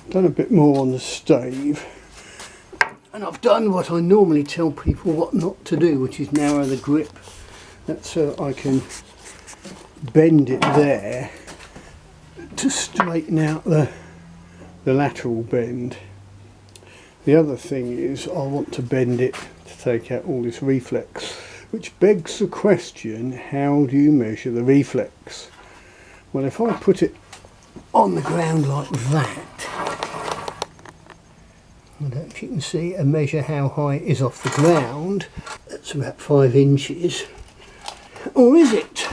Done a bit more on the stave, and I've done what I normally tell people what not to do, which is narrow the grip. That's so I can bend it there to straighten out the lateral bend. The other thing is I want to bend it to take out all this reflex, which begs the question, how do you measure the reflex? Well, if I put it on the ground like that, I don't know if you can see, and measure how high it is off the ground, that's about 5 inches. Or is it?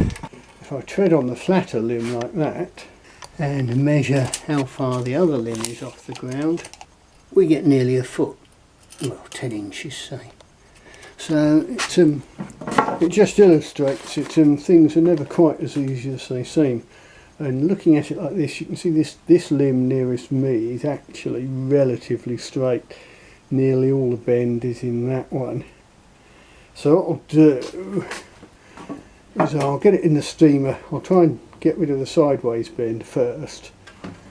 If I tread on the flatter limb like that and measure how far the other limb is off the ground, we get nearly a foot. Well, 10 inches say. So it just illustrates it, things are never quite as easy as they seem. And looking at it like this, you can see this limb nearest me is actually relatively straight. Nearly all the bend is in that one. So what I'll do is I'll get it in the steamer. I'll try and get rid of the sideways bend first,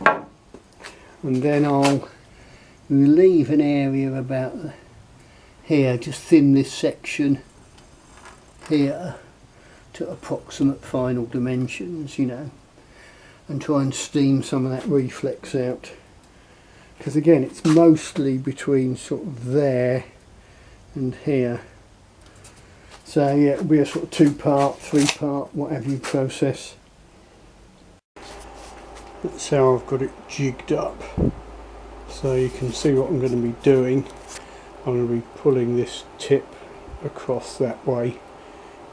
and then I'll leave an area about here, just thin this section here to approximate final dimensions, you know, and try and steam some of that reflex out, because again it's mostly between sort of there and here. So yeah, it'll be a sort of 2-part, 3-part, whatever you process. That's how I've got it jigged up. So you can see what I'm going to be doing. I'm going to be pulling this tip across that way,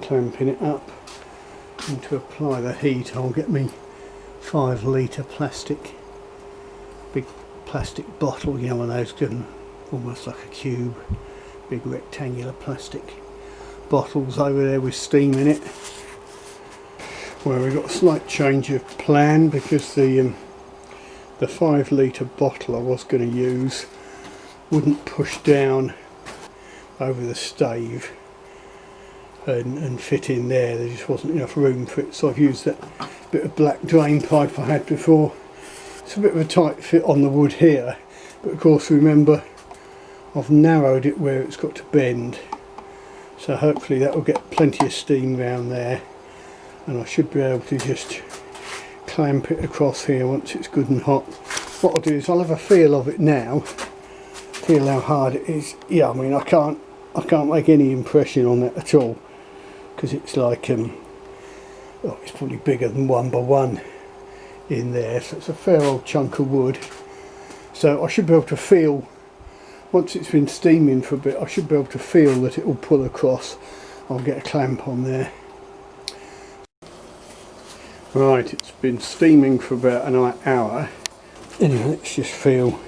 clamping it up, and to apply the heat I'll get me 5 litre plastic, big plastic bottle, you know, one of those almost like a cube, big rectangular plastic bottles over there with steam in it. Well, we've got a slight change of plan, because the 5 litre bottle I was going to use wouldn't push down over the stave and fit in there. There just wasn't enough room for it, so I've used that bit of black drain pipe I had before. It's a bit of a tight fit on the wood here, but of course remember I've narrowed it where it's got to bend, so hopefully that will get plenty of steam round there, and I should be able to just clamp it across here once it's good and hot. What I'll do is I'll have a feel of it now, feel how hard it is. Yeah, I mean I can't make any impression on that at all, because it's like oh, it's probably bigger than 1 by 1 in there, so it's a fair old chunk of wood. So I should be able to feel, once it's been steaming for a bit, I should be able to feel that it will pull across. I'll get a clamp on there. Right, it's been steaming for about an hour. Anyway, let's just feel.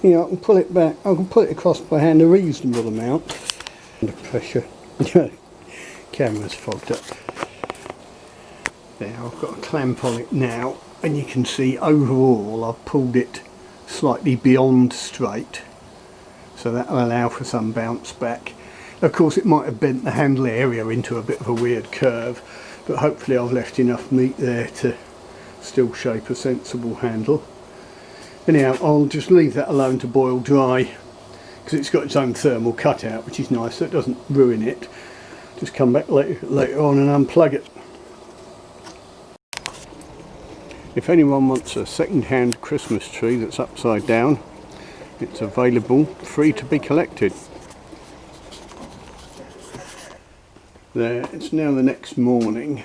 You know, I can pull it back, I can pull it across by hand a reasonable amount. Under pressure. Camera's fogged up. There, I've got a clamp on it now, and you can see overall I've pulled it slightly beyond straight, so that will allow for some bounce back. Of course it might have bent the handle area into a bit of a weird curve, but hopefully I've left enough meat there to still shape a sensible handle. Anyhow, I'll just leave that alone to boil dry, because it's got its own thermal cutout, which is nice, so it doesn't ruin it. Just come back later on and unplug it. If anyone wants a second-hand Christmas tree that's upside down, it's available, free to be collected. There, it's now the next morning,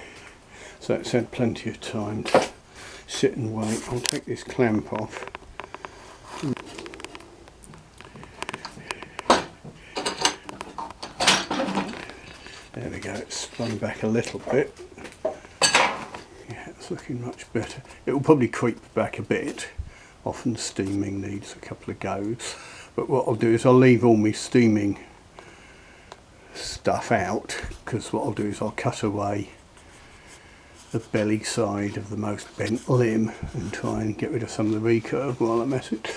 so it's had plenty of time to sit and wait. I'll take this clamp off. There we go, it's spun back a little bit. Yeah, it's looking much better. It will probably creep back a bit. Often steaming needs a couple of goes. But what I'll do is I'll leave all my steaming stuff out, because what I'll do is I'll cut away the belly side of the most bent limb and try and get rid of some of the recurve while I'm at it.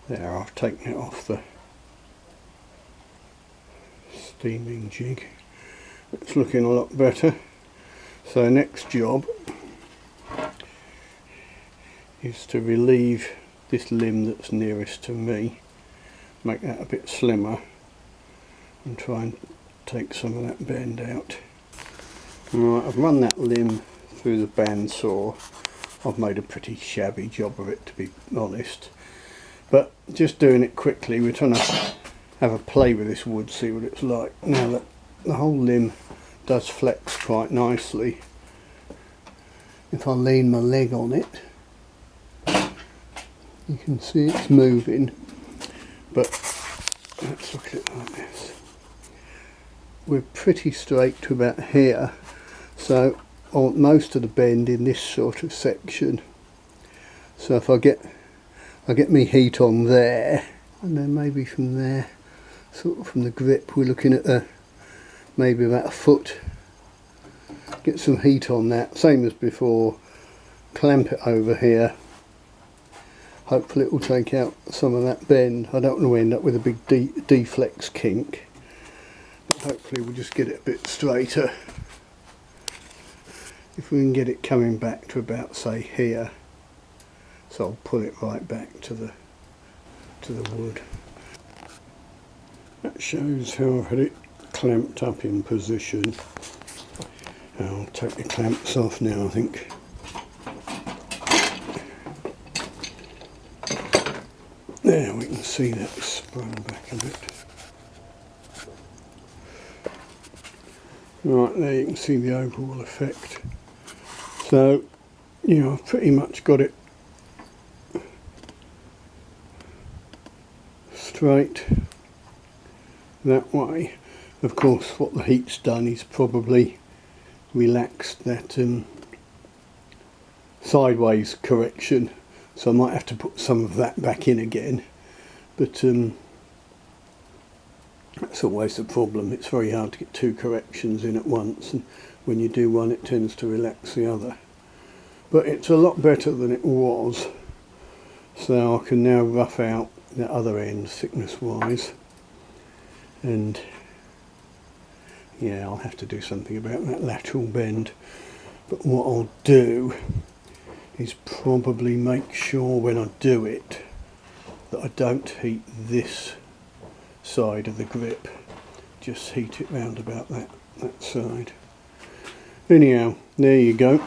There, I've taken it off the steaming jig. It's looking a lot better. So next job is to relieve this limb that's nearest to me, make that a bit slimmer and try and take some of that bend out. Right, I've run that limb through the bandsaw. I've made a pretty shabby job of it, to be honest, but just doing it quickly, we're trying to have a play with this wood, see what it's like. Now that the whole limb does flex quite nicely, if I lean my leg on it, you can see it's moving, but let's look at it like this. We're pretty straight to about here, so I want most of the bend in this sort of section. So if I get me heat on there, and then maybe from there, sort of from the grip, we're looking at maybe about a foot. Get some heat on that, same as before, clamp it over here. Hopefully it will take out some of that bend. I don't want to end up with a big deflex kink, but hopefully we'll just get it a bit straighter. If we can get it coming back to about, say, here, so I'll pull it right back to the wood. That shows how I've had it clamped up in position. I'll take the clamps off now, I think. There, we can see that sprung back a bit. Right, there you can see the overall effect. So, you know, I've pretty much got it straight that way. Of course, what the heat's done is probably relaxed that sideways correction, so I might have to put some of that back in again, but that's always the problem. It's very hard to get two corrections in at once, and when you do one it tends to relax the other. But it's a lot better than it was, so I can now rough out the other end thickness wise, and yeah, I'll have to do something about that lateral bend. But what I'll do is probably make sure when I do it that I don't heat this side of the grip, just heat it round about that side. Anyhow, there you go.